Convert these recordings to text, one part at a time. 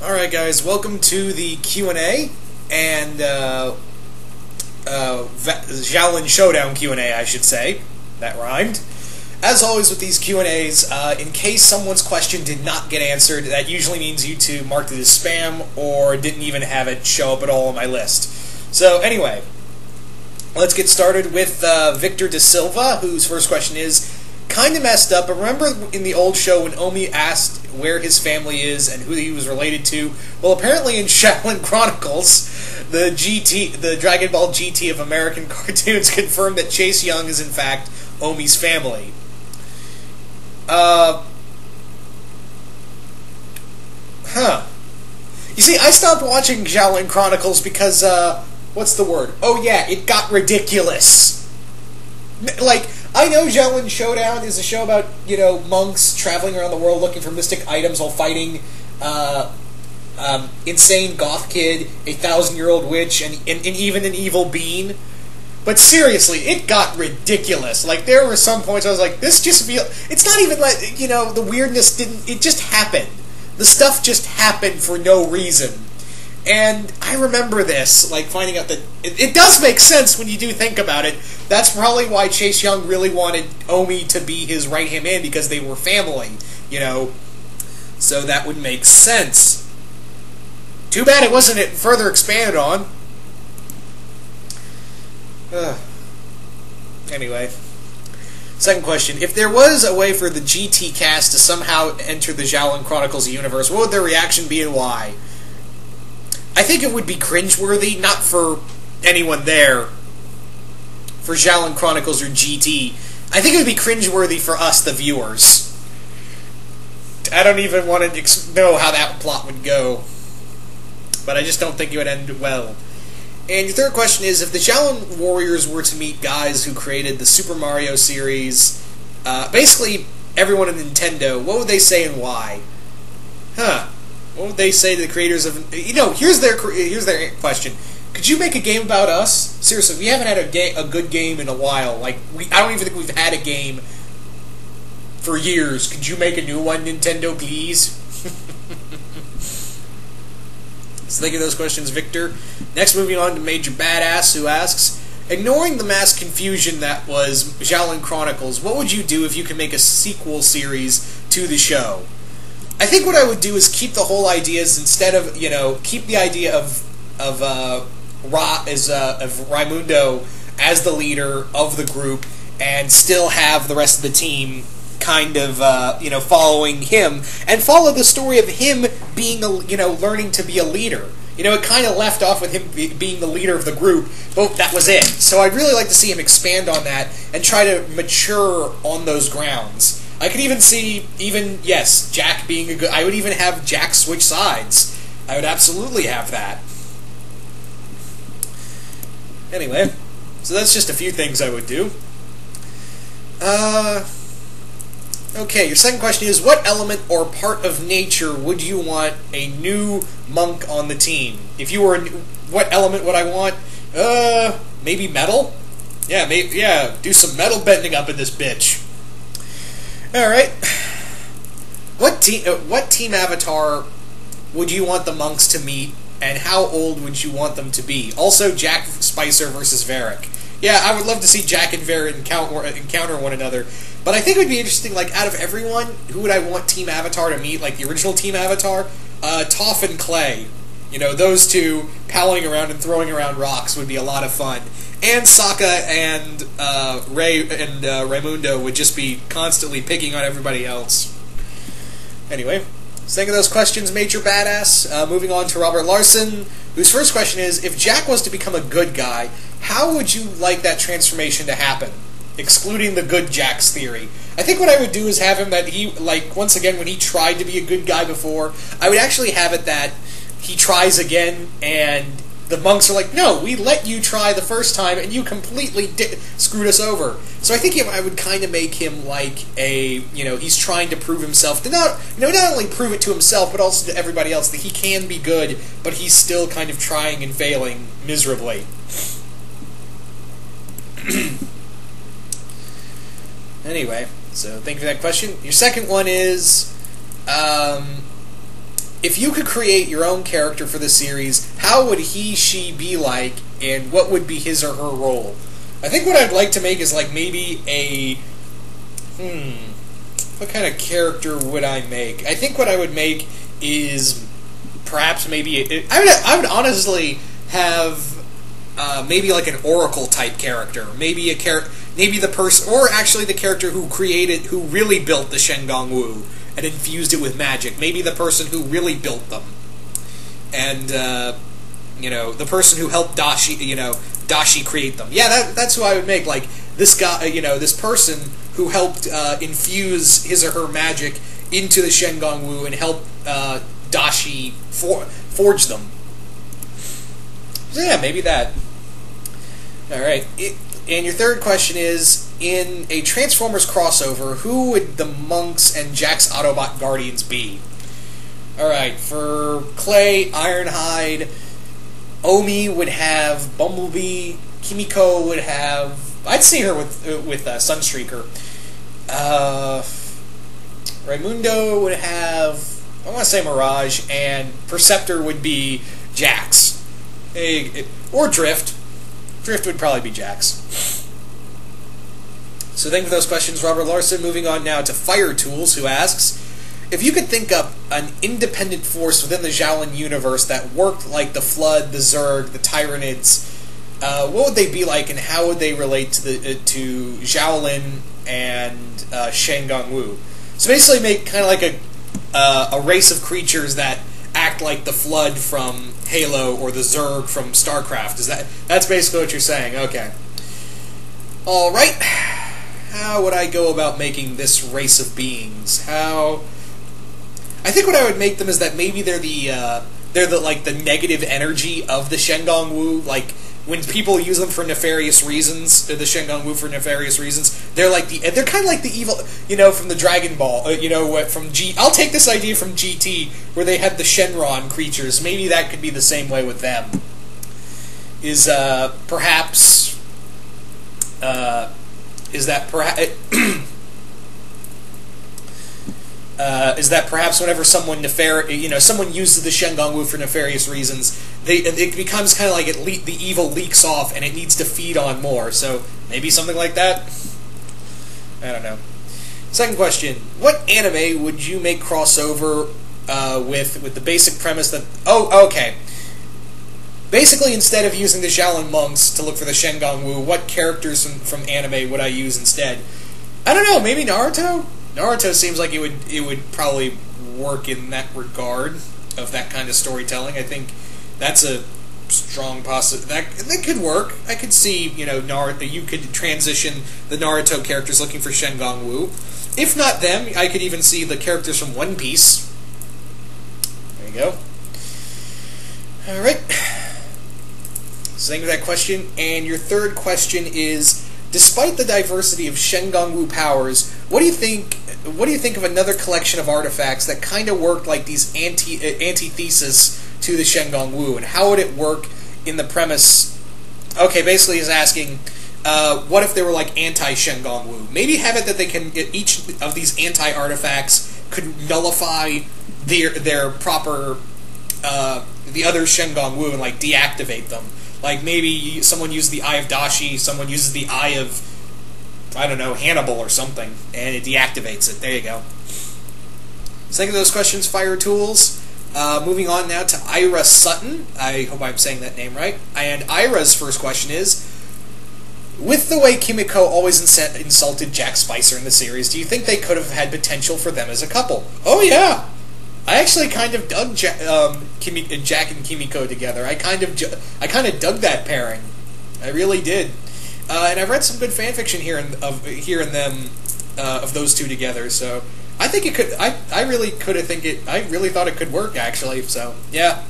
Alright guys, welcome to the Q&A and Xaiolin Showdown Q&A, I should say. That rhymed. As always with these Q&As, in case someone's question did not get answered, that usually means YouTube marked it as spam or didn't even have it show up at all on my list. So anyway, let's get started with Victor Da Silva, whose first question is, kind of messed up, but remember in the old show when Omi asked where his family is and who he was related to? Well, apparently in Xaiolin Chronicles, the Dragon Ball GT of American cartoons confirmed that Chase Young is in fact Omi's family. You see, I stopped watching Xaiolin Chronicles because, what's the word? Oh yeah, it got ridiculous. Like, I know Xaiolin Showdown is a show about, monks traveling around the world looking for mystic items while fighting insane goth kid, a 1,000-year-old witch, and even an evil bean. But seriously, it got ridiculous. Like, there were some points I was like, this just feels... It's not even like, the weirdness didn't... It just happened. The stuff just happened for no reason. And I remember this, like, finding out that it does make sense when you do think about it. That's probably why Chase Young really wanted Omi to be his right-hand man, because they were family, So that would make sense. Too bad it wasn't further expanded on. Anyway. Second question. If there was a way for the GT cast to somehow enter the Xaiolin Chronicles universe, what would their reaction be and why? I think it would be cringeworthy, not for anyone there, for Xaiolin Chronicles or GT. I think it would be cringeworthy for us, the viewers. I don't even want to know how that plot would go, but I just don't think it would end well. And your third question is, if the Xaiolin Warriors were to meet guys who created the Super Mario series, basically everyone at Nintendo, what would they say and why? What would they say to the creators of... here's their question. Could you make a game about us? Seriously, we haven't had a good game in a while. Like, I don't even think we've had a game for years. Could you make a new one, Nintendo, please? So think of those questions, Victor. Next, moving on to Major Badass, who asks, ignoring the mass confusion that was Xaiolin Chronicles, what would you do if you could make a sequel series to the show? I think what I would do is keep the whole ideas instead of, keep the idea of Raimundo as the leader of the group and still have the rest of the team kind of, following him and follow the story of him being, learning to be a leader. It kind of left off with him being the leader of the group, but that was it. So I'd really like to see him expand on that and try to mature on those grounds. I could even see, yes, Jack being a good... I would even have Jack switch sides. I would absolutely have that. Anyway, so that's just a few things I would do. Okay, your second question is, what element or part of nature would you want a new monk on the team? If you were what element would I want? Maybe metal? Yeah, do some metal bending up in this bitch. Alright. What team avatar would you want the monks to meet, and how old would you want them to be? Also, Jack Spicer versus Varric. Yeah, I would love to see Jack and Varric encounter one another. But I think it would be interesting, like, out of everyone, who would I want Team Avatar to meet? Like, the original Team Avatar? Toph and Clay. Those two palling around and throwing around rocks would be a lot of fun. And Sokka and Raimundo would just be constantly picking on everybody else. Anyway, so think of those questions, Major Badass. Moving on to Robert Larson, whose first question is, if Jack was to become a good guy, how would you like that transformation to happen? Excluding the good Jack's theory. I think what I would do is have him that he, like, once again, when he tried to be a good guy before, I would actually have it that he tries again, and the monks are like, no, we let you try the first time, and you completely screwed us over. So I think I would kind of make him like a, he's trying to prove himself, to not only prove it to himself, but also to everybody else, that he can be good, but he's still kind of trying and failing miserably. Anyway, so thank you for that question. Your second one is, if you could create your own character for the series, how would he, she be like, and what would be his or her role? I think what I'd like to make is like maybe a... what kind of character would I make? I think what I would make is perhaps maybe... I would honestly have maybe like an Oracle type character. Maybe the person... Or actually the character who really built the Shengang Wu and infused it with magic. Maybe the person who really built them. And, the person who helped Dashi create them. Yeah, that's who I would make. Like, this guy, this person who helped infuse his or her magic into the Shengang Wu and help Dashi forge them. So yeah, maybe that. Alright, and your third question is, in a Transformers crossover, who would the monks and Jack's Autobot Guardians be? Alright, for Clay, Ironhide, Omi would have Bumblebee, Kimiko would have... I'd see her with Sunstreaker. Raimundo would have... I want to say Mirage, and Perceptor would be Jax. Or Drift. Drift would probably be Jax. So thank you for those questions, Robert Larson. Moving on now to Fire Tools, who asks, if you could think up an independent force within the Xaiolin universe that worked like the Flood, the Zerg, the Tyranids, what would they be like, and how would they relate to Xaiolin and Shengang Wu? So basically make kind of like a race of creatures that act like the Flood from Halo or the Zerg from StarCraft. That's basically what you're saying? Okay. Alright. How would I go about making this race of beings? I think what I would make them is that maybe they're the negative energy of the Shengang Wu. Like, when people use them for nefarious reasons, the Shengang Wu for nefarious reasons, they're kind of like the evil, from the Dragon Ball, I'll take this idea from GT, where they had the Shenron creatures. Maybe that could be the same way with them. Is that perhaps whenever someone someone uses the Shengang Wu for nefarious reasons, it becomes kind of like the evil leaks off and it needs to feed on more. So maybe something like that. I don't know. Second question: what anime would you make crossover with the basic premise that? Oh, okay. Basically, instead of using the Xaiolin monks to look for the Shengang Wu, what characters from anime would I use instead? I don't know. Maybe Naruto. Naruto seems like it would probably work in that regard of that kind of storytelling. I think that's a strong possibility. That could work. I could see, Naruto. You could transition the Naruto characters looking for Shengang Wu. If not them, I could even see the characters from One Piece. There you go. All right. So thank you for that question. And your third question is: despite the diversity of Shengang Wu powers, what do you think of another collection of artifacts that kind of worked like these antithesis to the Shengang Wu, and how would it work in the premise? Okay, basically he's asking, what if they were like anti-Shengang Wu? Maybe have it that they can, each of these anti-artifacts could nullify their proper, the other Shengang Wu and like deactivate them. Like maybe someone uses the Eye of Dashi, someone uses the Eye of, I don't know, Hannibal or something, and it deactivates it. There you go. So think of those questions, Fire Tools. Moving on now to Ira Sutton. I hope I'm saying that name right. And Ira's first question is, with the way Kimiko always insulted Jack Spicer in the series, do you think they could have had potential for them as a couple? Oh yeah! I actually kind of dug Jack and Kimiko together. I kind of dug that pairing. I really did. And I've read some good fanfiction here and them of those two together. So I think it could. I really thought it could work actually. So yeah.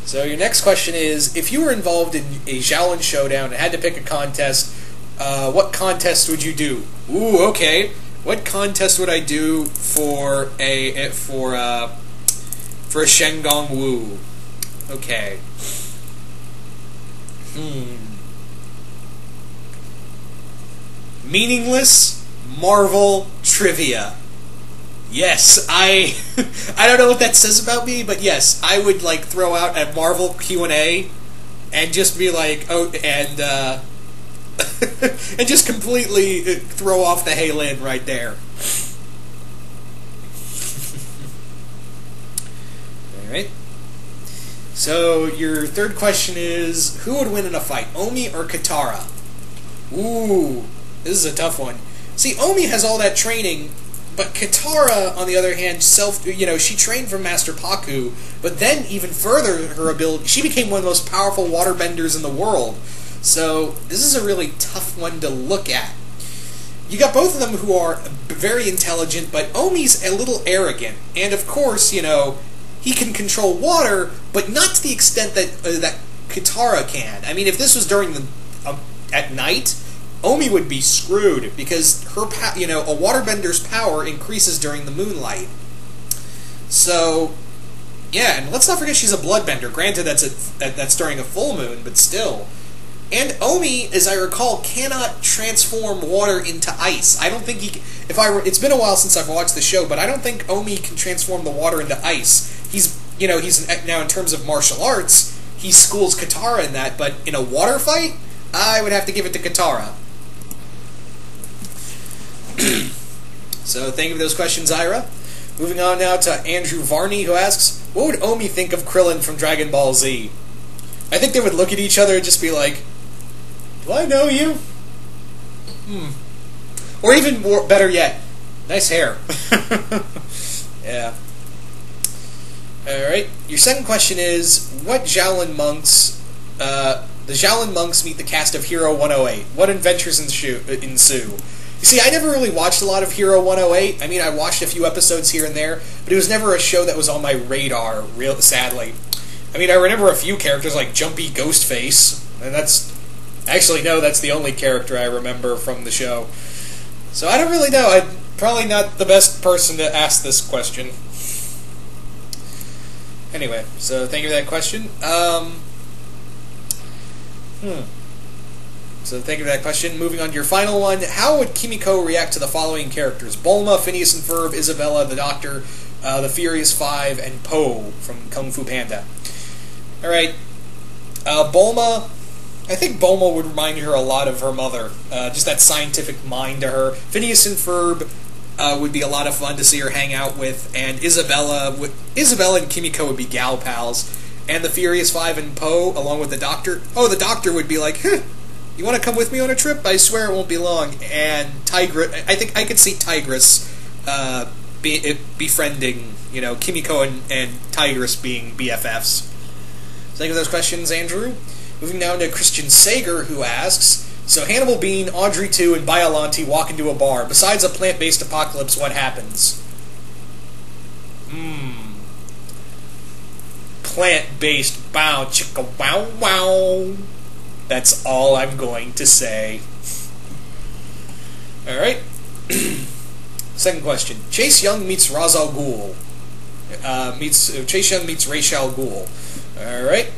So your next question is: if you were involved in a Xaiolin Showdown and had to pick a contest, what contest would you do? Ooh, okay. What contest would I do for a Shengang Wu? Okay. Meaningless Marvel trivia. Yes, I I don't know what that says about me, but yes, I would like throw out a Marvel Q&A and just be like, oh, and and just completely throw off the Xaiolin right there. All right. So your third question is, who would win in a fight, Omi or Katara? Ooh, this is a tough one. See, Omi has all that training, but Katara, on the other hand, she trained from Master Paku, but then even further her ability, she became one of the most powerful waterbenders in the world. So this is a really tough one to look at. You got both of them who are very intelligent, but Omi's a little arrogant, and of course, he can control water, but not to the extent that Katara can. I mean, if this was during at night, Omi would be screwed because her, a waterbender's power increases during the moonlight. So, yeah, and let's not forget she's a bloodbender. Granted, that's during a full moon, but still. And Omi, as I recall, cannot transform water into ice. I don't think he. It's been a while since I've watched the show, but I don't think Omi can transform the water into ice. He's now in terms of martial arts, he schools Katara in that, but in a water fight, I would have to give it to Katara. So thank you for those questions, Ira. Moving on now to Andrew Varney, who asks, what would Omi think of Krillin from Dragon Ball Z? I think they would look at each other and just be like, do I know you? Or even better yet, nice hair. Yeah. Alright, your second question is, what Xaiolin monks, the Xaiolin monks meet the cast of Hero 108. What adventures ensue? You see, I never really watched a lot of Hero 108. I mean, I watched a few episodes here and there, but it was never a show that was on my radar, sadly. I mean, I remember a few characters like Jumpy Ghostface, and that's the only character I remember from the show. So I don't really know. I'm probably not the best person to ask this question. Anyway, so thank you for that question. So thank you for that question. Moving on to your final one. How would Kimiko react to the following characters? Bulma, Phineas and Ferb, Isabella, the Doctor, the Furious Five, and Po from Kung Fu Panda. Alright. Bulma, I think Bulma would remind her a lot of her mother. Just that scientific mind to her. Phineas and Ferb would be a lot of fun to see her hang out with. And Isabella and Kimiko would be gal pals. And the Furious Five and Po, along with the Doctor. Oh, the Doctor would be like, you want to come with me on a trip? I swear it won't be long. And Tigress, I think I could see Tigress befriending, Kimiko and Tigress being BFFs. So thank you for those questions, Andrew. Moving now to Christian Sager, who asks, so Hannibal Bean, Audrey 2, and Biollante walk into a bar. Besides a plant-based apocalypse, what happens? Plant-based, bow, chicka, wow, wow. That's all I'm going to say. Alright. Second question. Chase Young meets Ra's al Ghul. Chase Young meets Ra's al Ghul. Alright.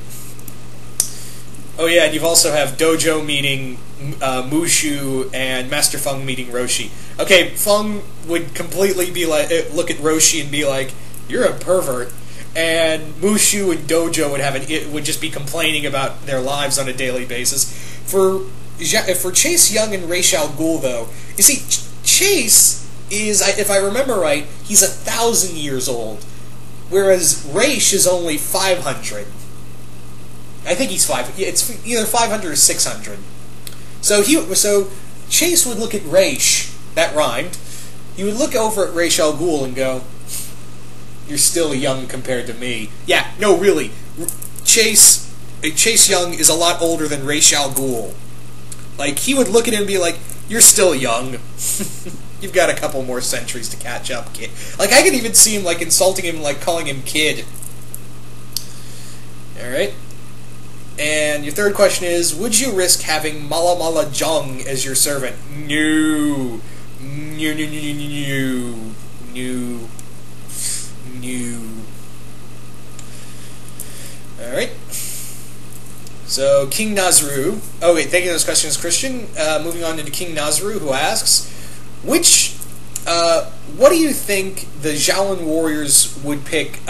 Oh yeah, and you've also have Dojo meeting Mushu and Master Feng meeting Roshi. Okay, Feng would completely be like, look at Roshi and be like, you're a pervert. And Mushu and Dojo would just be complaining about their lives on a daily basis. For Chase Young and Ra's al Ghul, though, you see, Chase is, if I remember right, he's 1,000 years old, whereas Ra's is only 500. I think he's 5. It's either 500 or 600. So Chase would look at Ra's. That rhymed. He would look over at Ra's al Ghul and go, you're still young compared to me. Yeah, no, really. Chase Young is a lot older than Ra's al Ghul. Like, he would look at him and be like, you're still young. You've got a couple more centuries to catch up, kid. Like, I could even see him, like, insulting him, like, calling him kid. Alright. And your third question is, would you risk having Mala Mala Jung as your servant? No. No, no, no, no, no, no. No. Alright. So, King Nazru. Oh, wait, thank you for those questions, Christian. Moving on to King Nazru, who asks, which What do you think the Xaiolin Warriors would pick?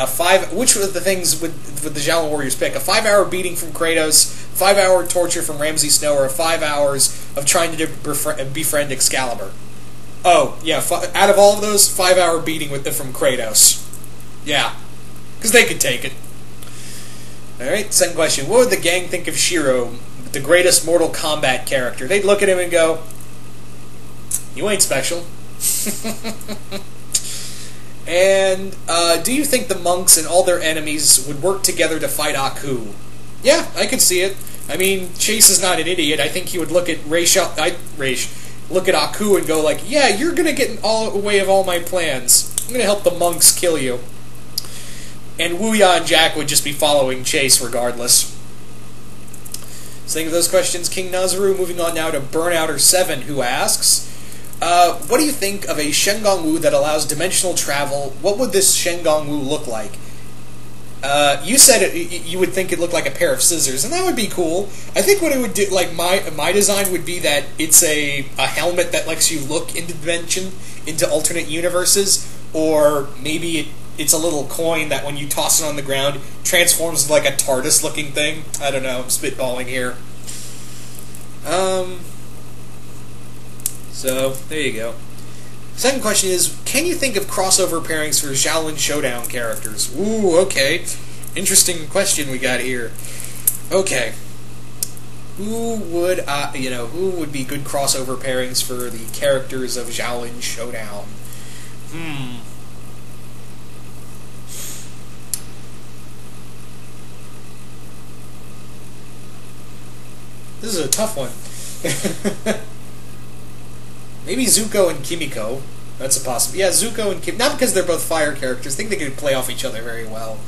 Which of the things would the Xaiolin Warriors pick? A 5-hour beating from Kratos, 5-hour torture from Ramsay Snow, or 5 hours of trying to befriend Excalibur? Oh, yeah. Out of all of those, 5-hour beating from Kratos. Yeah, because they could take it. All right. Second question: what would the gang think of Shiro, the greatest Mortal Kombat character? They'd look at him and go, "You ain't special." And do you think the monks and all their enemies would work together to fight Aku? Yeah, I could see it. I mean, Chase is not an idiot. I think he would look at look at Aku and go like, "Yeah, you're gonna get in the way of all my plans. I'm gonna help the monks kill you." And Wuya and Jack would just be following Chase regardless. So think of those questions, King Nazuru. Moving on now to Burnouter7, who asks, what do you think of a Shengongwu that allows dimensional travel? What would this Shengongwu look like? You said you would think it looked like a pair of scissors, and that would be cool. I think what it would do, like my design would be that it's a helmet that lets you look into alternate universes, or maybe it's a little coin that when you toss it on the ground transforms into like a TARDIS-looking thing. I don't know. I'm spitballing here. So, there you go. Second question is, can you think of crossover pairings for Xaiolin Showdown characters? Ooh, okay. Interesting question we got here. Okay. Who would be good crossover pairings for the characters of Xaiolin Showdown? This is a tough one. Maybe Zuko and Kimiko. That's a possibility. Yeah, Zuko and Kimiko. Not because they're both fire characters. I think they could play off each other very well.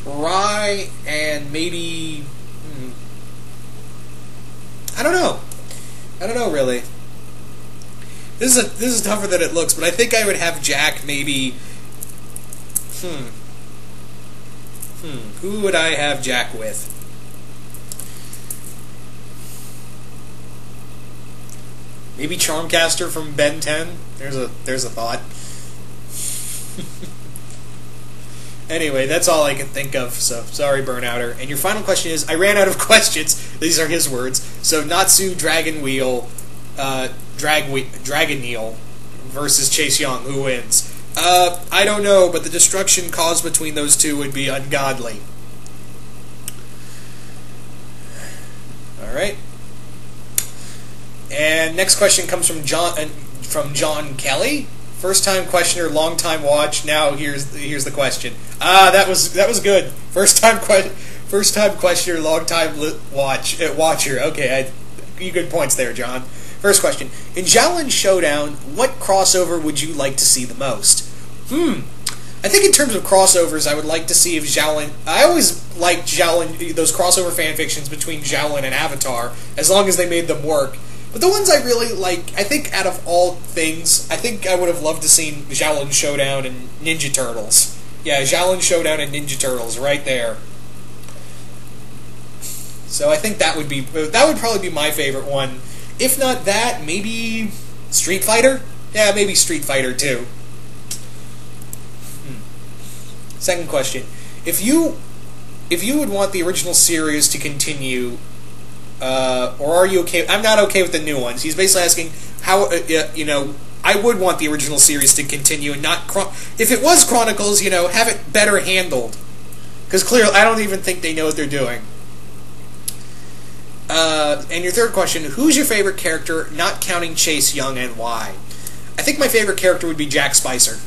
Rai and maybe... I don't know. I don't know, really. This is tougher than it looks, but I think I would have Jack maybe... Who would I have Jack with? Maybe Charmcaster from Ben 10. There's a thought. Anyway, that's all I can think of. So sorry, Burnouter. And your final question is: I ran out of questions. These are his words. So Natsu, Dragon Wheel, Dragon Neil versus Chase Young. Who wins? I don't know, but the destruction caused between those two would be ungodly. All right. And next question comes from John Kelly, first time questioner, long time watch. Now here's the question. That was good. First time questioner, long time watcher. Okay, you good points there, John. First question: in Xaiolin Showdown, what crossover would you like to see the most? I think in terms of crossovers, I would like to see if Xaiolin... I always liked Xaiolin, those crossover fanfictions between Xaiolin and Avatar, as long as they made them work. But the ones I really like, I think out of all things, I think I would have loved to see Xaiolin Showdown and Ninja Turtles. Yeah, Xaiolin Showdown and Ninja Turtles, right there. So I think that would probably be my favorite one. If not that, maybe Street Fighter? Yeah, maybe Street Fighter too. Second question: If you would want the original series to continue, or are you okay? I'm not okay with the new ones. He's basically asking how I would want the original series to continue and not if it was Chronicles, have it better handled, because clearly I don't even think they know what they're doing. And your third question: who's your favorite character, not counting Chase Young, and why? I think my favorite character would be Jack Spicer.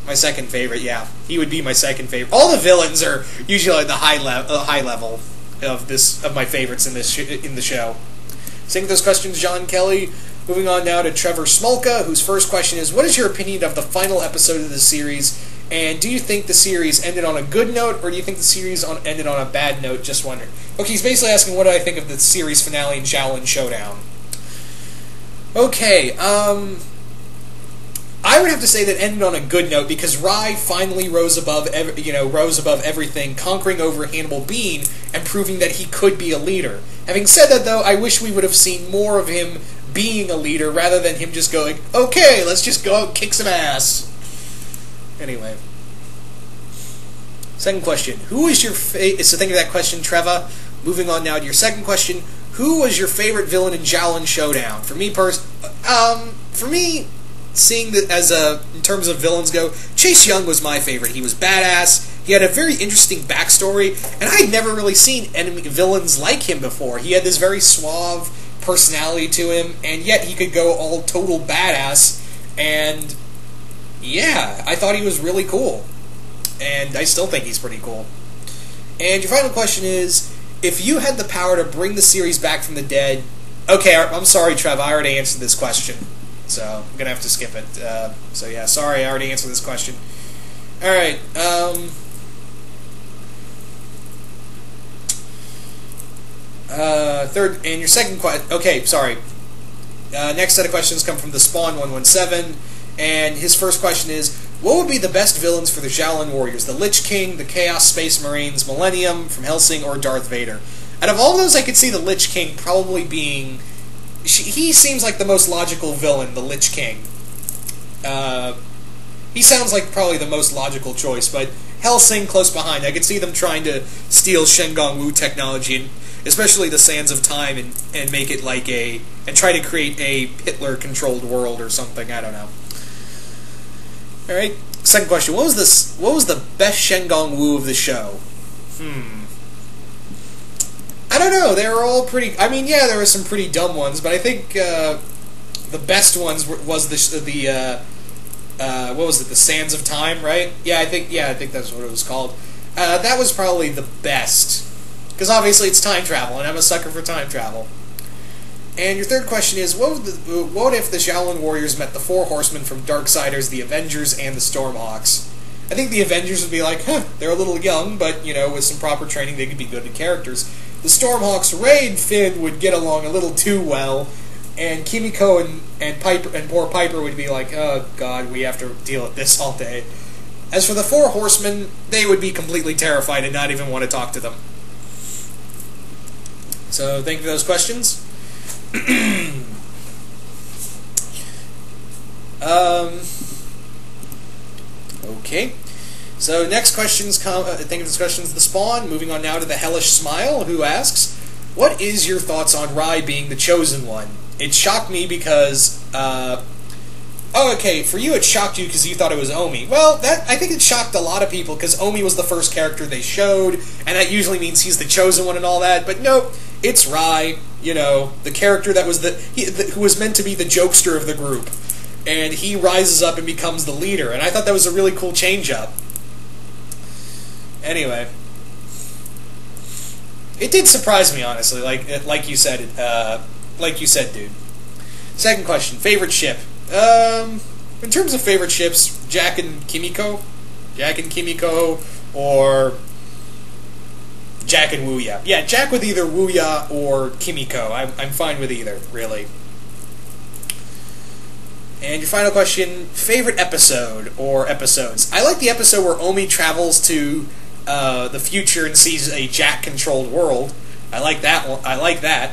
My second favorite, yeah. He would be my second favorite. All the villains are usually at the high level of my favorites in the show. Same with those questions, John Kelly. Moving on now to Trevor Smolka, whose first question is: what is your opinion of the final episode of the series? And do you think the series ended on a good note, or do you think the series ended on a bad note? Just wondering. Okay, he's basically asking what do I think of the series finale in Xaiolin Showdown. Okay, I would have to say that ended on a good note because Rai finally rose above everything, conquering over Hannibal Bean and proving that he could be a leader. Having said that, though, I wish we would have seen more of him being a leader rather than him just going, okay, let's just go out and kick some ass. Anyway. Second question. Who is your so think of that question, Treva. Moving on now to your second question. Who was your favorite villain in Xaiolin Showdown? For me, seeing that in terms of villains go, Chase Young was my favorite. He was badass. He had a very interesting backstory, and I had never really seen villains like him before. He had this very suave personality to him, and yet he could go all total badass, and yeah, I thought he was really cool. And I still think he's pretty cool. And your final question is, if you had the power to bring the series back from the dead... Okay, I'm sorry, Trev, I already answered this question. So, I'm going to have to skip it. So yeah, sorry, I already answered this question. Alright, third, and your second question... Okay, sorry. Next set of questions come from the Spawn117, and his first question is, what would be the best villains for the Xaiolin Warriors? The Lich King, the Chaos Space Marines, Millennium from Hellsing, or Darth Vader? Out of all those, I could see the Lich King probably being... He seems like the most logical villain, the Lich King. He sounds like probably the most logical choice, but Hellsing close behind. I could see them trying to steal Shen Gong Wu technology, and especially the Sands of Time, and make it like a... and try to create a Hitler-controlled world or something, I don't know. Alright, second question. What was the best Shen Gong Wu of the show? I don't know, they were all pretty... I mean, yeah, there were some pretty dumb ones, but I think the best ones was what was it, the Sands of Time, right? I think that's what it was called. That was probably the best. Because obviously it's time travel, and I'm a sucker for time travel. And your third question is, what if the Xaiolin Warriors met the Four Horsemen from Darksiders, the Avengers, and the Stormhawks? I think the Avengers would be like, they're a little young, but, you know, with some proper training, they could be good characters. The Stormhawks, Ray and Finn would get along a little too well, and Kimiko and Piper and poor Piper would be like, oh god, we have to deal with this all day. As for the Four Horsemen, they would be completely terrified and not even want to talk to them. So, thank you for those questions. Okay. So next questions come. Think of this questions the Spawn. Moving on now to the Hellish Smile, who asks, "What is your thoughts on Rai being the chosen one? It shocked me because. Oh, okay. For you, it shocked you because you thought it was Omi. Well, I think it shocked a lot of people because Omi was the first character they showed, and that usually means he's the chosen one and all that. But nope, it's Rai. You know, the character that was who was meant to be the jokester of the group, and he rises up and becomes the leader. And I thought that was a really cool change-up. Anyway, it did surprise me, honestly. Like you said, dude. Second question: favorite ship. In terms of favorite ships, Jack and Kimiko, or Jack and Wuya. Yeah, Jack with either Wuya or Kimiko. I'm fine with either, really. And your final question, favorite episode or episodes. I like the episode where Omi travels to the future and sees a Jack-controlled world. I like that one. I like that.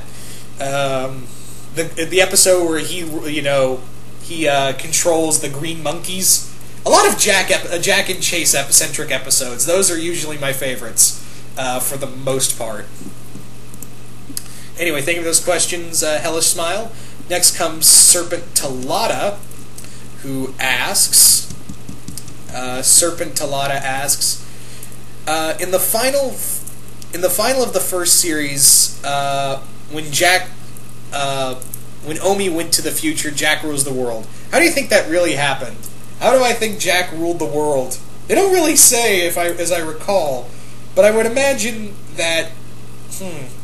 The episode where he controls the green monkeys. A lot of Jack and Chase centric episodes. Those are usually my favorites. For the most part. Anyway, thank you for those questions, Hellish Smile. Next comes Serpent Talada, who asks... Serpent Talada asks... in the final of the first series, when Omi went to the future, Jack rules the world. How do you think that really happened? How do I think Jack ruled the world? They don't really say, as I recall... But I would imagine that,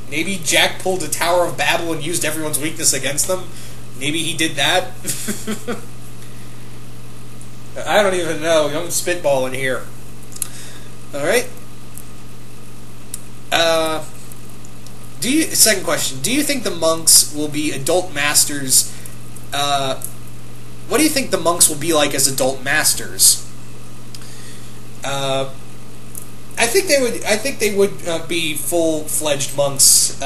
maybe Jack pulled a Tower of Babel and used everyone's weakness against them. Maybe he did that. I don't even know. I'm spitballing here. Alright. Second question. Do you think the monks will be adult masters? What do you think the monks will be like as adult masters? I think they would be full-fledged monks,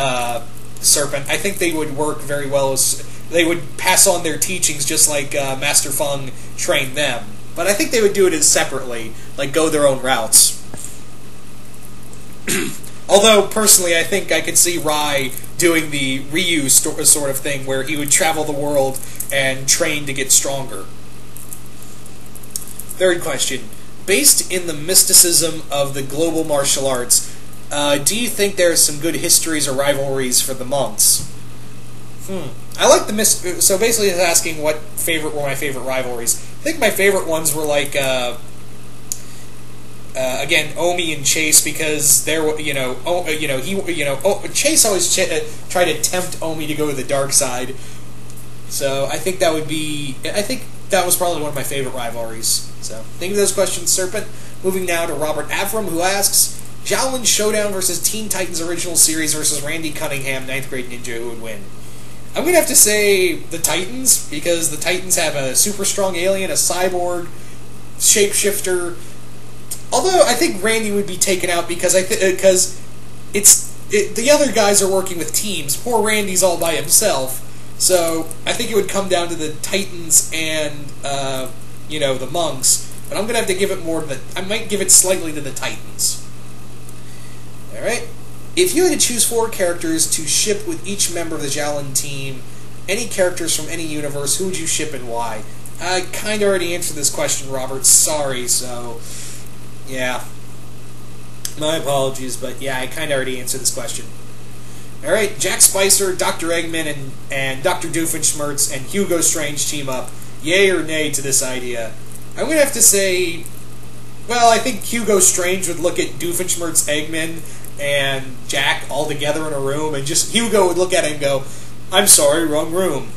Serpent. I think they would work very well as they would pass on their teachings just like Master Feng trained them. But I think they would do it as separately, like go their own routes. Although, personally, I think I could see Rai doing the Ryu sort of thing, where he would travel the world and train to get stronger. Third question. Based in the mysticism of the global martial arts, do you think there are some good histories or rivalries for the monks? I like the so basically it's asking what were my favorite rivalries. I think my favorite ones were like again, Omi and Chase, because they're Chase always tried to tempt Omi to go to the dark side. So I think that was probably one of my favorite rivalries. So think of those questions, Serpent. Moving now to Robert Avram, who asks, Xaiolin Showdown versus Teen Titans Original Series versus Randy Cunningham, 9th grade ninja, who would win? I'm going to have to say the Titans, because the Titans have a super strong alien, a cyborg, shapeshifter. Although I think Randy would be taken out because the other guys are working with teams. Poor Randy's all by himself. So I think it would come down to the Titans and the monks. But I'm going to have to give it I might give it slightly to the Titans. All right. If you had to choose 4 characters to ship with each member of the Xaiolin team, any characters from any universe, who would you ship and why? I kind of already answered this question, Robert. Sorry, so yeah. My apologies, but yeah, I kind of already answered this question. Alright, Jack Spicer, Dr. Eggman, and Dr. Doofenshmirtz and Hugo Strange team up. Yay or nay to this idea? I'm going to have to say, well, I think Hugo Strange would look at Doofenshmirtz, Eggman, and Jack all together in a room, and just Hugo would look at it and go, I'm sorry, wrong room.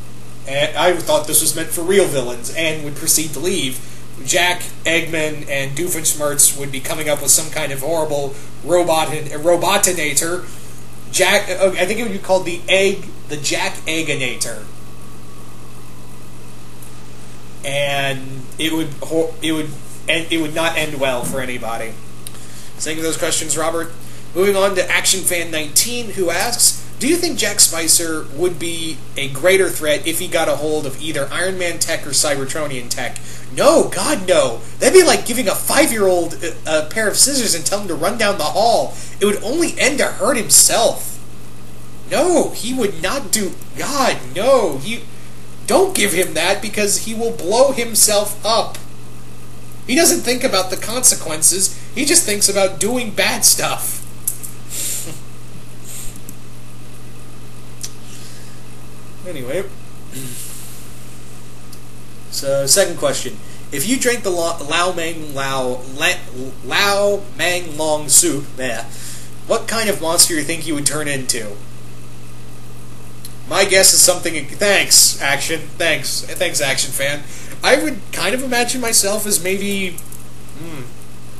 And I thought this was meant for real villains, and would proceed to leave. Jack, Eggman, and Doofenshmirtz would be coming up with some kind of horrible robotinator. Jack, I think it would be called the Jack Egginator. And it would not end well for anybody. Thank you for those questions, Robert. Moving on to Action Fan 19, who asks, do you think Jack Spicer would be a greater threat if he got a hold of either Iron Man tech or Cybertronian tech? No, God, no. That'd be like giving a 5-year-old a pair of scissors and telling him to run down the hall. It would only end to hurt himself. No, he would not do... God, no. Don't give him that, because he will blow himself up. He doesn't think about the consequences. He just thinks about doing bad stuff. Anyway. So, second question. If you drank the Lao Mang Long soup, what kind of monster do you think you would turn into? My guess is something... Thanks, Action. Thanks, Action Fan. I would kind of imagine myself as maybe...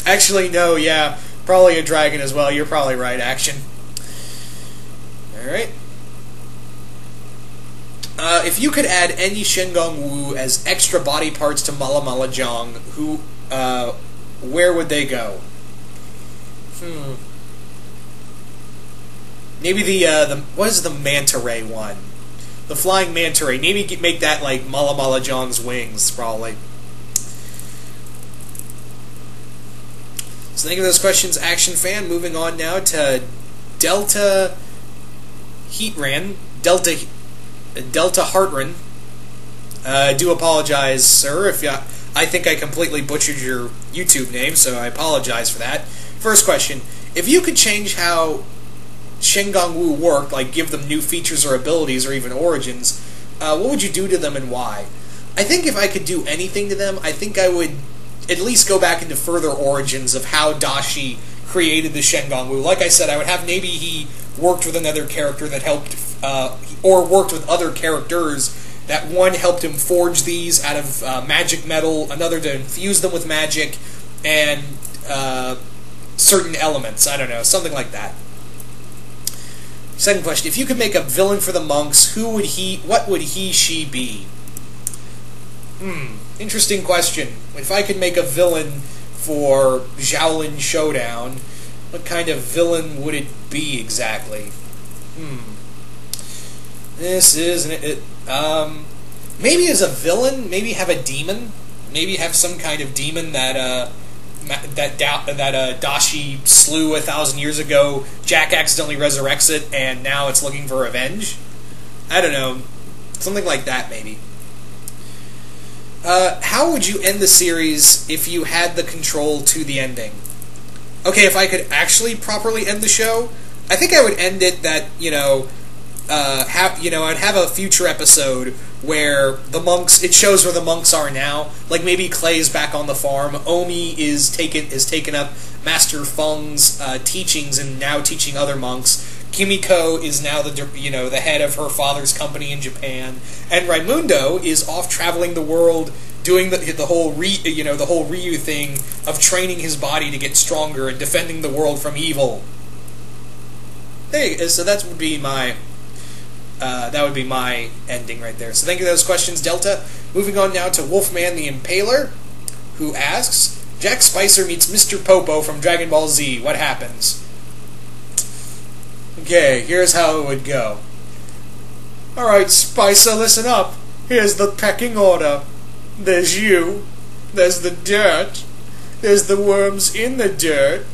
Actually, no, yeah. Probably a dragon as well. You're probably right, Action. Alright. If you could add any Shenggong Wu as extra body parts to Mala Mala Jong, where would they go? Maybe what is the manta ray one? The flying manta ray. Maybe make that like Mala Mala Jong's wings, probably. So think of those questions, Action Fan. Moving on now to Delta Heatran. Delta Hartran. I do apologize, sir, if I think I completely butchered your YouTube name, so I apologize for that. First question. If you could change how Shenggong Wu worked, like give them new features or abilities or even origins, what would you do to them and why? I think if I could do anything to them, I think I would at least go back into further origins of how Dashi created the Shenggong Wu. Like I said, I would have maybe he worked with another character that helped, or worked with other characters that one helped him forge these out of magic metal, another to infuse them with magic, and certain elements. I don't know, something like that. Second question: if you could make a villain for the monks, what would she be? Interesting question. If I could make a villain for Xaiolin Showdown, what kind of villain would it be exactly? This isn't it. Maybe as a villain, maybe have a demon, maybe have some kind of demon that Dashi slew 1,000 years ago. Jack accidentally resurrects it, and now it's looking for revenge. I don't know, something like that maybe. How would you end the series if you had the control to the ending? Okay, if I could actually properly end the show, I think I would end it that, I'd have a future episode where the monks, it shows where the monks are now. Like maybe Clay's back on the farm, Omi is taken up Master Feng's teachings and now teaching other monks. Kimiko is now the head of her father's company in Japan, and Raimundo is off traveling the world doing the whole Ryu thing of training his body to get stronger and defending the world from evil. So that would be my ending right there. So thank you for those questions, Delta. Moving on now to Wolfman the Impaler, who asks, Jack Spicer meets Mr. Popo from Dragon Ball Z. What happens? Okay, here's how it would go. Alright, Spicer, listen up. Here's the pecking order. There's you. There's the dirt. There's the worms in the dirt.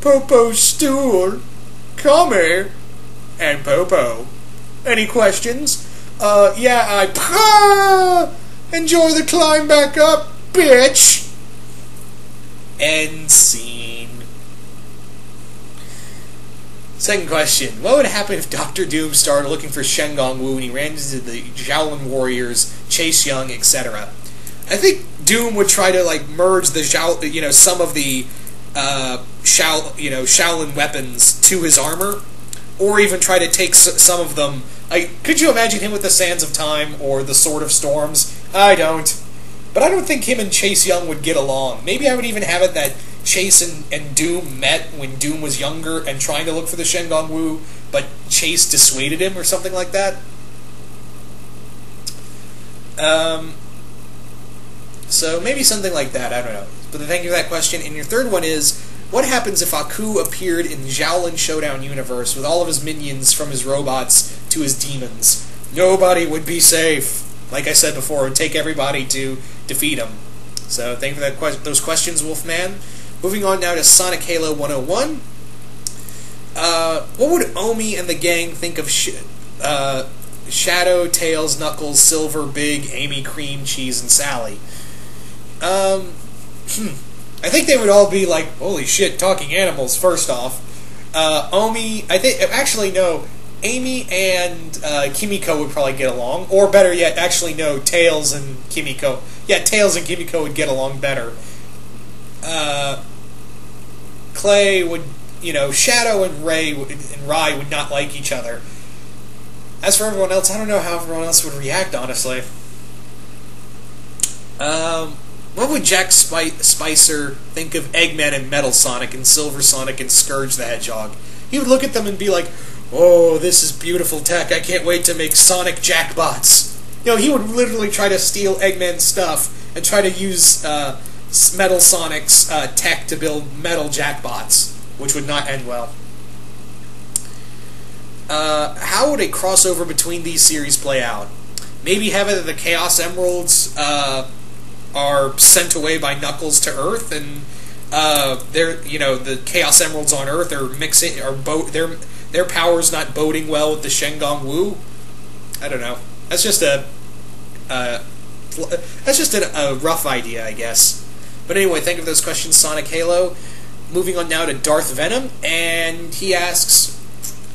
Popo's stool. Kami. And Popo. Any questions? Enjoy the climb back up, bitch! End scene. Second question. What would happen if Dr. Doom started looking for Shengon Wu and he ran into the Shaolin warriors, Chase Young, etc.? I think Doom would try to merge the some of the Shaolin weapons to his armor, or even try to take some of them. Could you imagine him with the Sands of Time or the Sword of Storms? I don't. But I don't think him and Chase Young would get along. Maybe I would even have it that Chase and Doom met when Doom was younger and trying to look for the Shengon Wu, but Chase dissuaded him or something like that. So maybe something like that, I don't know. But thank you for that question. And your third one is, what happens if Aku appeared in Xaiolin Showdown universe with all of his minions from his robots to his demons? Nobody would be safe. Like I said before, it would take everybody to defeat him. So thank you for those questions, Wolfman. Moving on now to Sonic Halo 101. What would Omi and the gang think of Shadow, Tails, Knuckles, Silver, Big, Amy, Cream, Cheese, and Sally? I think they would all be like, holy shit, talking animals, first off. Omi, Amy and Kimiko would probably get along. Or better yet, actually no, Tails and Kimiko. Yeah, Tails and Kimiko would get along better. Clay would, Shadow and Rai would not like each other. As for everyone else, I don't know how everyone else would react, honestly. What would Jack Spicer think of Eggman and Metal Sonic and Silver Sonic and Scourge the Hedgehog? He would look at them and be like, oh, this is beautiful tech, I can't wait to make Sonic Jackbots. He would literally try to steal Eggman's stuff and try to use Metal Sonic's tech to build Metal Jackbots, which would not end well. How would a crossover between these series play out? Maybe have it that the Chaos Emeralds are sent away by Knuckles to Earth, and the Chaos Emeralds on Earth are their powers not boding well with the Shengon Wu. I don't know. That's just a rough idea, I guess. But anyway, thank you for those questions, Sonic Halo. Moving on now to Darth Venom, and he asks,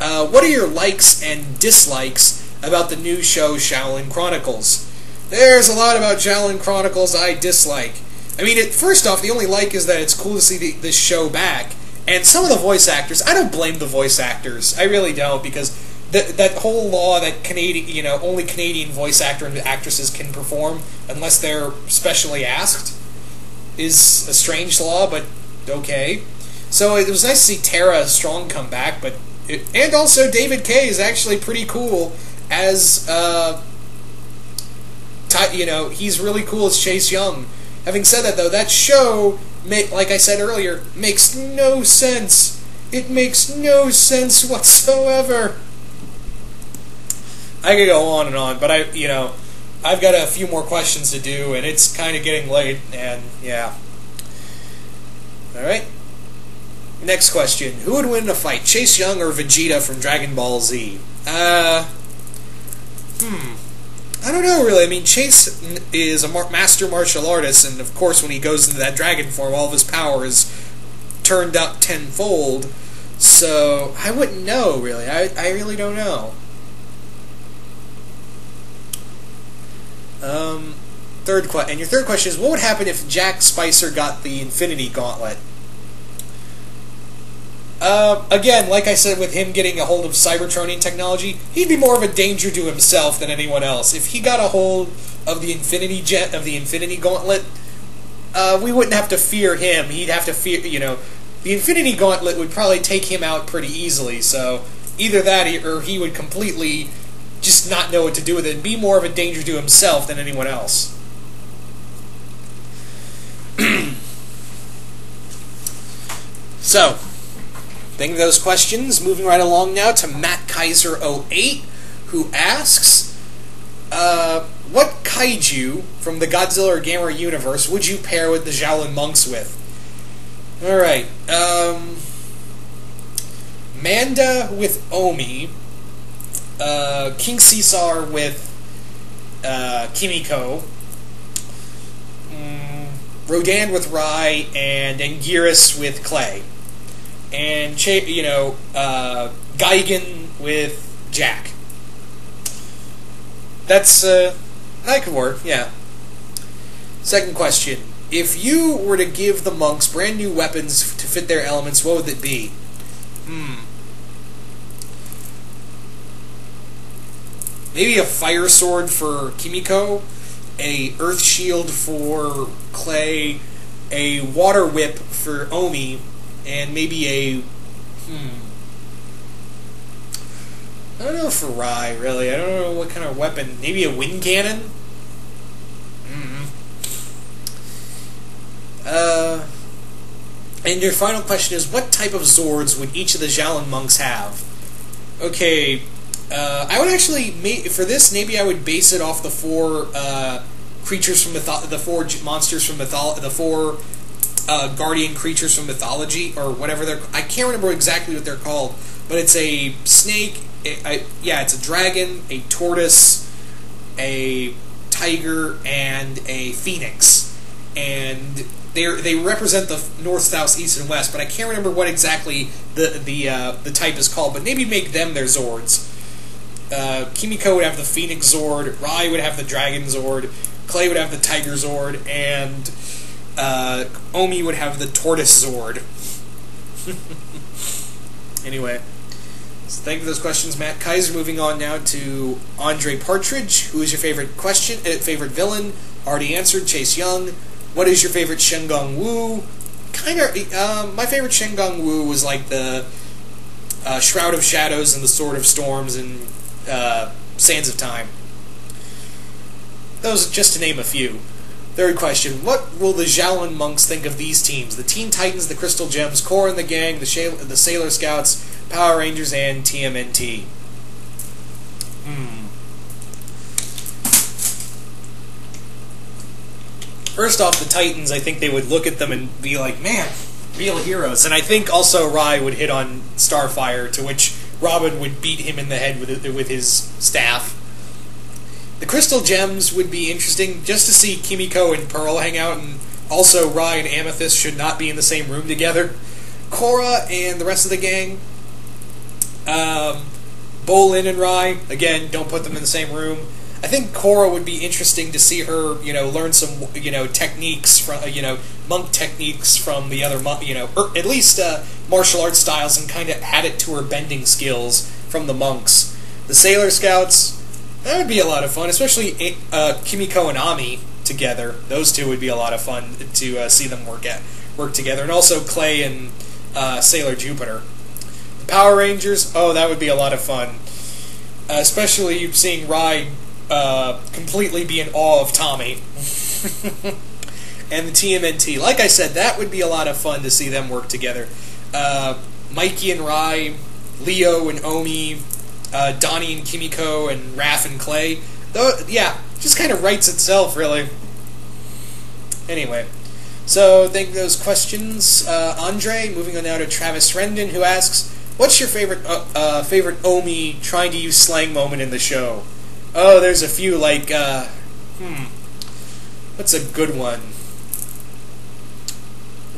what are your likes and dislikes about the new show Shaolin Chronicles? There's a lot about Xaiolin Chronicles I dislike. I mean, first off, the only like is that it's cool to see this show back. And some of the voice actors, I don't blame the voice actors. I really don't, because that whole law that only Canadian voice actor and actresses can perform unless they're specially asked is a strange law, but okay. So it was nice to see Tara Strong come back, and also David Kaye is actually pretty cool as he's really cool as Chase Young. Having said that, though, that show, like I said earlier, makes no sense. It makes no sense whatsoever. I could go on and on, but I've got a few more questions to do, and it's kind of getting late, and yeah. Alright. Next question. Who would win in a fight, Chase Young or Vegeta from Dragon Ball Z? I don't know, really. I mean, Chase is a master martial artist, and of course when he goes into that dragon form, all of his power is turned up tenfold, so I wouldn't know, really. I really don't know. And your third question is, what would happen if Jack Spicer got the Infinity Gauntlet? Again, like I said, with him getting a hold of Cybertronian technology, he'd be more of a danger to himself than anyone else. If he got a hold of the Infinity Jet, of the Infinity Gauntlet, we wouldn't have to fear him. He'd have to fear, the Infinity Gauntlet would probably take him out pretty easily, so either that or he would completely just not know what to do with it and be more of a danger to himself than anyone else. So, thank you for those questions. Moving right along now to Matt Kaiser 08, who asks, what kaiju from the Godzilla or Gamera universe would you pair with the Xaiolin monks with? Alright, Manda with Omi, King Caesar with Kimiko, Rodan with Rai, and Anguirus with Clay. And Geigen with Jack. That could work, yeah. Second question. If you were to give the monks brand new weapons to fit their elements, what would it be? Maybe a fire sword for Kimiko, a earth shield for Clay, a water whip for Omi, and maybe a I don't know for Rai, really. I don't know what kind of weapon. Maybe a wind cannon? And your final question is, what type of Zords would each of the Xaiolin monks have? Okay, I would actually, for this, maybe I would base it off the four creatures from the four monsters from the four guardian creatures from mythology, or whatever they're. I can't remember exactly what they're called, but it's a snake. It's a dragon, a tortoise, a tiger, and a phoenix, and they represent the north, south, east, and west. But I can't remember what exactly the type is called. But maybe make them their Zords. Kimiko would have the Phoenix Zord, Rai would have the Dragon Zord, Clay would have the Tiger Zord, and Omi would have the Tortoise Zord. Anyway, so thank you for those questions, Matt Kaiser. Moving on now to Andre Partridge. Who is your favorite favorite villain? Already answered. Chase Young. What is your favorite Shenggong Wu? My favorite Shenggong Wu was like the Shroud of Shadows and the Sword of Storms and Sands of Time. Those just to name a few. Third question. What will the Xaiolin monks think of these teams? The Teen Titans, the Crystal Gems, Korra and the Gang, the Sailor Scouts, Power Rangers, and TMNT. First off, the Titans, I think they would look at them and be like, man, real heroes. And I think also Rai would hit on Starfire, to which Robin would beat him in the head with his staff. The Crystal Gems would be interesting, just to see Kimiko and Pearl hang out, and also Rai and Amethyst should not be in the same room together. Korra and the rest of the gang, Bolin and Rai, again, don't put them in the same room. I think Korra would be interesting to see her, learn some, techniques from, monk techniques from the other, or at least martial arts styles, and kind of add it to her bending skills from the monks. The Sailor Scouts, that would be a lot of fun, especially Kimiko and Ami together. Those two would be a lot of fun to see them work together, and also Clay and Sailor Jupiter. The Power Rangers, oh, that would be a lot of fun, especially seeing Rai completely be in awe of Tommy. And the TMNT, like I said, that would be a lot of fun to see them work together. Mikey and Rai, Leo and Omi, Donnie and Kimiko and Raph and Clay. Though, yeah, just kind of writes itself, really. Anyway, so thank you for those questions, Andre. Moving on now to Travis Rendon, who asks, "What's your favorite Omi trying to use slang moment in the show?" Oh, there's a few. Like, what's a good one?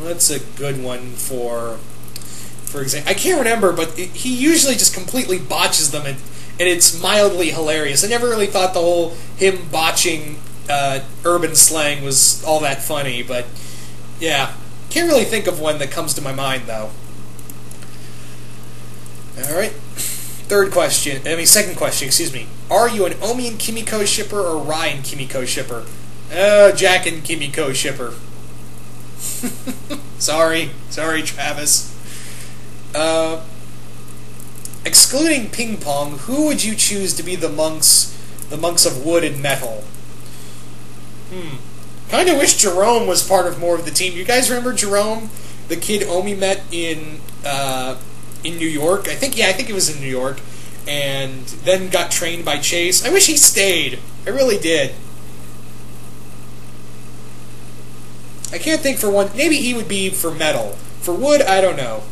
What's a good one for example? I can't remember, but he usually just completely botches them, and it's mildly hilarious. I never really thought the whole him botching urban slang was all that funny, but yeah. Can't really think of one that comes to my mind, though. Alright. Second question, excuse me. Are you an Omi and Kimiko shipper or Rai and Kimiko shipper? Jack and Kimiko shipper. Sorry, Travis. Excluding Ping Pong, who would you choose to be the monks of wood and metal? Kind of wish Jerome was part of more of the team. You guys remember Jerome, the kid Omi met in New York? I think it was in New York, and then got trained by Chase. I wish he stayed. I really did. I can't think for one. Maybe he would be for metal. For wood, I don't know.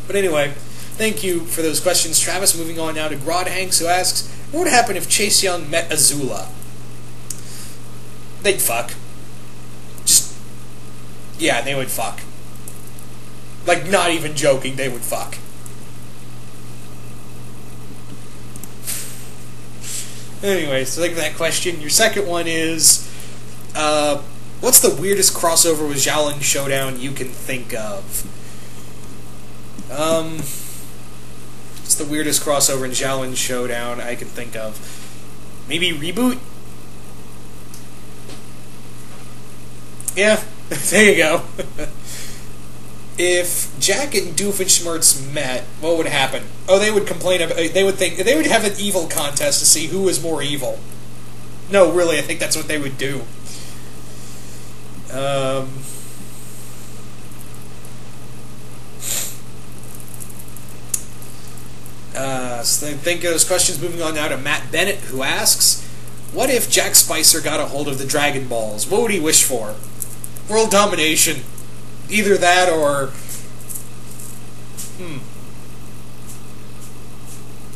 But anyway, thank you for those questions, Travis. Moving on now to Grodhanks, who asks, what would happen if Chase Young met Azula? They'd fuck. Yeah, they would fuck. Like, not even joking, they would fuck. Anyway, so thank you for that question. Your second one is, what's the weirdest crossover with Xaiolin Showdown you can think of? What's the weirdest crossover in Xaiolin Showdown I can think of? Maybe Reboot? Yeah, there you go. If Jack and Doofenshmirtz met, what would happen? Oh, they would complain about. They would have an evil contest to see who was more evil. No, really, I think that's what they would do. So think of those questions. Moving on now to Matt Bennett, who asks, what if Jack Spicer got a hold of the Dragon Balls? What would he wish for? World domination. Either that or...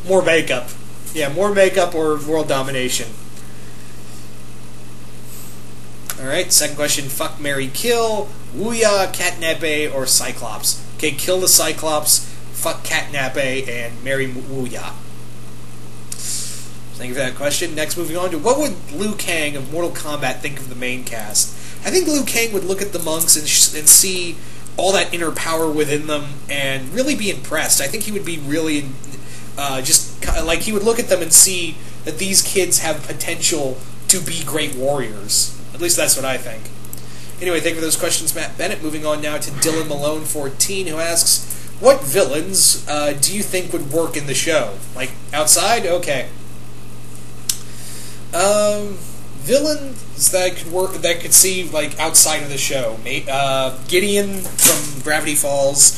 more makeup. Yeah, more makeup or world domination. Alright, second question. Fuck, marry, kill. Wuya, Katnape, or Cyclops? Okay, kill the Cyclops, fuck Katnape, and marry Wuya. Thank you for that question. Next, moving on to, what would Liu Kang of Mortal Kombat think of the main cast? I think Liu Kang would look at the monks and see all that inner power within them and really be impressed. I think he would be really he would look at them and see that these kids have potential to be great warriors. At least that's what I think. Anyway, thank you for those questions, Matt Bennett. Moving on now to Dylan Malone 14, who asks, what villains do you think would work in the show? Like, outside? Okay. Villains that could see, like, outside of the show. Gideon from Gravity Falls.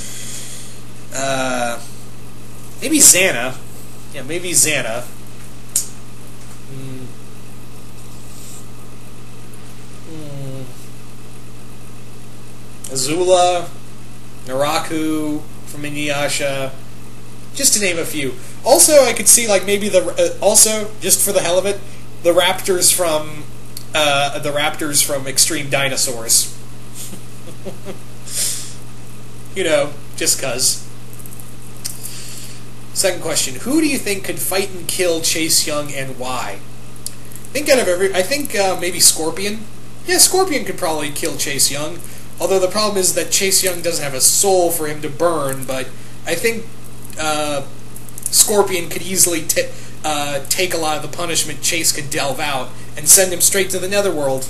Maybe Xana. Yeah, maybe Xana. Azula, Naraku from Inuyasha, just to name a few. Also, I could see like maybe also just for the hell of it, the Raptors from Extreme Dinosaurs. You know, just 'cause. Second question: who do you think could fight and kill Chase Young and why? I think maybe Scorpion. Yeah, Scorpion could probably kill Chase Young. Although the problem is that Chase Young doesn't have a soul for him to burn, but I think Scorpion could easily take a lot of the punishment Chase could delve out and send him straight to the Netherworld.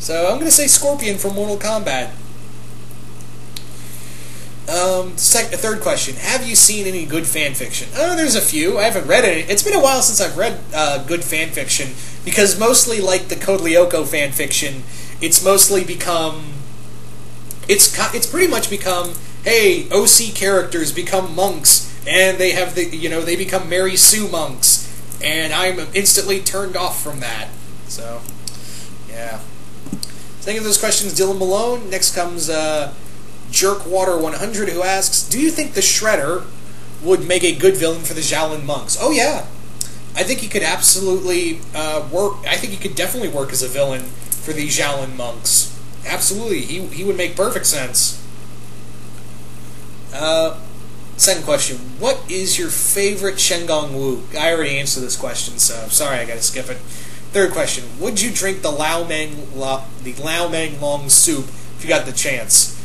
So I'm going to say Scorpion from Mortal Kombat. Third question. Have you seen any good fan fiction? Oh, there's a few. I haven't read any. It's been a while since I've read good fan fiction, because mostly like the Code Lyoko fan fiction, it's mostly become... It's pretty much become, hey, OC characters become monks and they have they become Mary Sue monks, and I'm instantly turned off from that. So, yeah. Thank you for those questions, Dylan Malone. Next comes Jerkwater100, who asks, do you think the Shredder would make a good villain for the Xaiolin monks? Oh, yeah. I think he could absolutely work. I think he could definitely work as a villain for the Xaiolin monks. Absolutely. He would make perfect sense. Second question. What is your favorite Shengong Wu? I already answered this question, so sorry I gotta skip it. Third question. Would you drink the Lao Mang Long soup if you got the chance?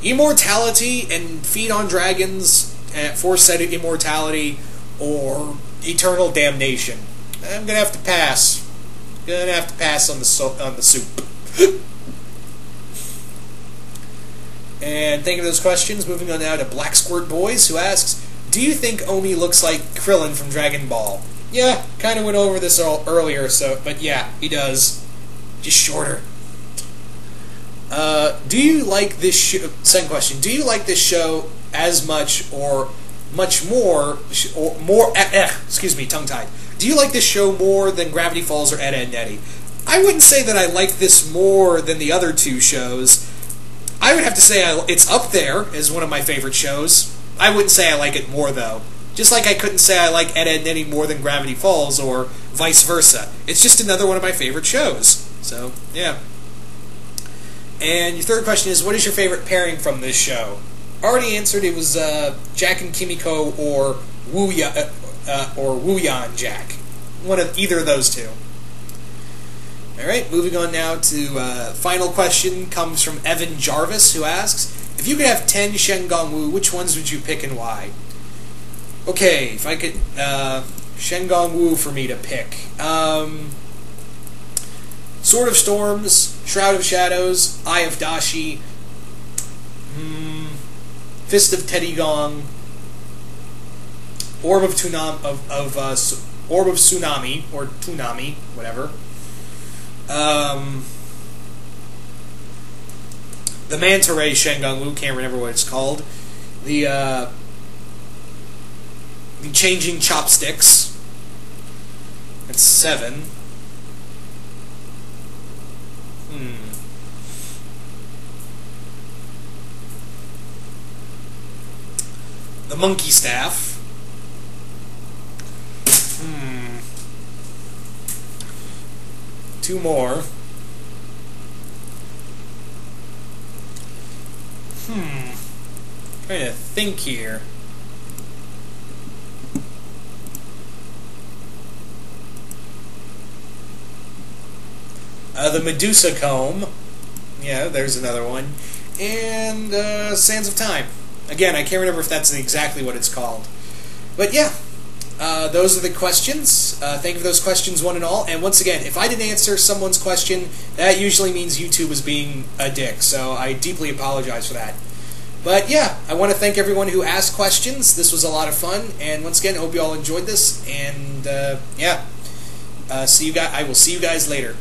Immortality and feed on dragons for said immortality, or eternal damnation? I'm gonna have to pass. Gonna have to pass on the soup. And thank you for those questions. Moving on now to Black Squirt Boys, who asks, do you think Omi looks like Krillin from Dragon Ball? Yeah, kind of went over this earlier, but yeah, he does. Just shorter. Do you like this show? Second question. Do you like this show as much or much more, or more, excuse me, tongue-tied. Do you like this show more than Gravity Falls or Ed, Edd n Eddy? I wouldn't say that I like this more than the other two shows. I would have to say it's up there as one of my favorite shows. I wouldn't say I like it more, though. Just like I couldn't say I like Ed, Edd n Eddy more than Gravity Falls, or vice versa. It's just another one of my favorite shows. So, yeah. And your third question is, what is your favorite pairing from this show? Already answered. It was Jack and Kimiko, or Wooyan Jack. One of either of those two. Alright, moving on now to final question comes from Evan Jarvis, who asks, if you could have 10 Shengong Wu, which ones would you pick and why? Okay, if I could, Shengong Wu for me to pick. Sword of Storms, Shroud of Shadows, Eye of Dashi, Fist of Teddy Gong, Orb of Tsunami, or Toonami, whatever. The Manta Ray Shengong Wu, can't remember what it's called. The Changing Chopsticks. That's 7. The Monkey Staff. 2 more. Trying to think here. The Medusa Comb. Yeah, there's another one. And Sands of Time. Again, I can't remember if that's exactly what it's called. But yeah, those are the questions. Thank you for those questions, one and all. And once again, if I didn't answer someone's question, that usually means YouTube is being a dick. So I deeply apologize for that. But yeah, I want to thank everyone who asked questions. This was a lot of fun. And once again, I hope you all enjoyed this. And yeah, I will see you guys later.